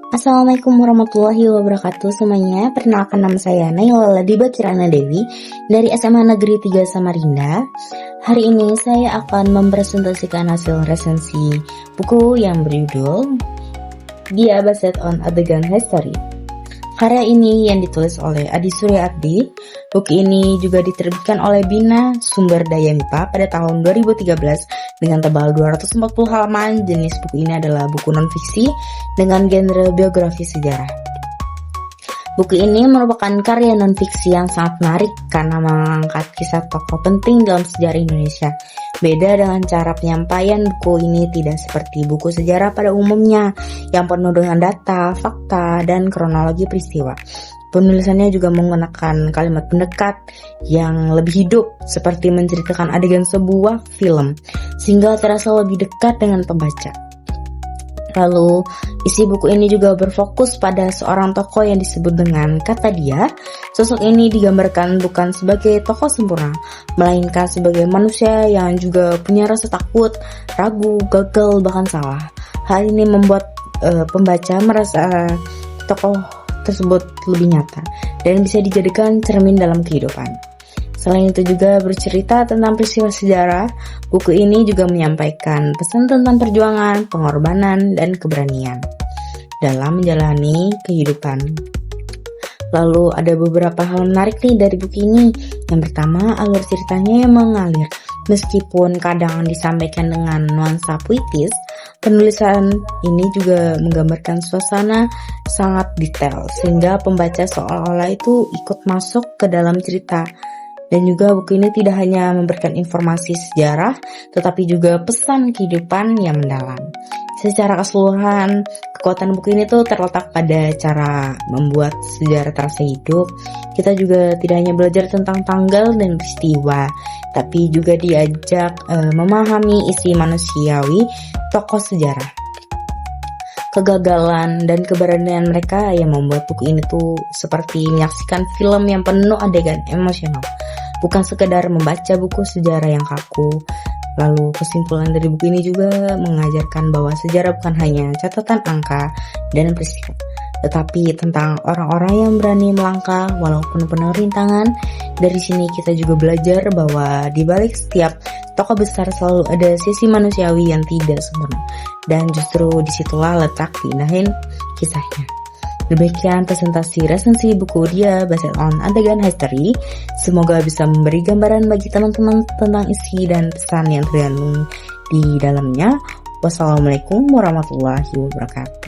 Assalamualaikum warahmatullahi wabarakatuh semuanya. Perkenalkan, nama saya Naila Ladiba Kirana Dewi dari SMA Negeri 3 Samarinda. Hari ini saya akan mempresentasikan hasil resensi buku yang berjudul Dia Based on Adegan History. Karya ini yang ditulis oleh Adi Surya Abdi. Buku ini juga diterbitkan oleh Bina Sumber Daya MIPA pada tahun 2013 dengan tebal 240 halaman. Jenis buku ini adalah buku non-fiksi dengan genre biografi sejarah. Buku ini merupakan karya non-fiksi yang sangat menarik karena mengangkat kisah tokoh penting dalam sejarah Indonesia. Beda dengan cara penyampaian, buku ini tidak seperti buku sejarah pada umumnya yang penuh dengan data, fakta, dan kronologi peristiwa. Penulisannya juga menggunakan kalimat pendekat yang lebih hidup, seperti menceritakan adegan sebuah film, sehingga terasa lebih dekat dengan pembaca. Lalu, isi buku ini juga berfokus pada seorang tokoh yang disebut dengan kata dia. Sosok ini digambarkan bukan sebagai tokoh sempurna, melainkan sebagai manusia yang juga punya rasa takut, ragu, gagal, bahkan salah. Hal ini membuat pembaca merasa tokoh tersebut lebih nyata dan bisa dijadikan cermin dalam kehidupan. Selain itu juga bercerita tentang peristiwa sejarah, buku ini juga menyampaikan pesan tentang perjuangan, pengorbanan, dan keberanian dalam menjalani kehidupan. Lalu ada beberapa hal menarik nih dari buku ini. Yang pertama, alur ceritanya yang mengalir. Meskipun kadang disampaikan dengan nuansa puitis, penulisan ini juga menggambarkan suasana sangat detail, sehingga pembaca seolah-olah itu ikut masuk ke dalam cerita. Dan juga buku ini tidak hanya memberikan informasi sejarah, tetapi juga pesan kehidupan yang mendalam. Secara keseluruhan, kekuatan buku ini tuh terletak pada cara membuat sejarah terasa hidup. Kita juga tidak hanya belajar tentang tanggal dan peristiwa, tapi juga diajak memahami isi manusiawi tokoh sejarah. Kegagalan dan keberanian mereka yang membuat buku ini tuh seperti menyaksikan film yang penuh adegan emosional, bukan sekedar membaca buku sejarah yang kaku. Lalu kesimpulan dari buku ini juga mengajarkan bahwa sejarah bukan hanya catatan angka dan peristiwa, tetapi tentang orang-orang yang berani melangkah walaupun penuh rintangan. Dari sini kita juga belajar bahwa di balik setiap tokoh besar selalu ada sisi manusiawi yang tidak sempurna, dan justru disitulah letak keindahan kisahnya. Demikian presentasi resensi buku Dia Based on Adegan History. Semoga bisa memberi gambaran bagi teman-teman tentang isi dan pesan yang terkandung di dalamnya. Wassalamualaikum warahmatullahi wabarakatuh.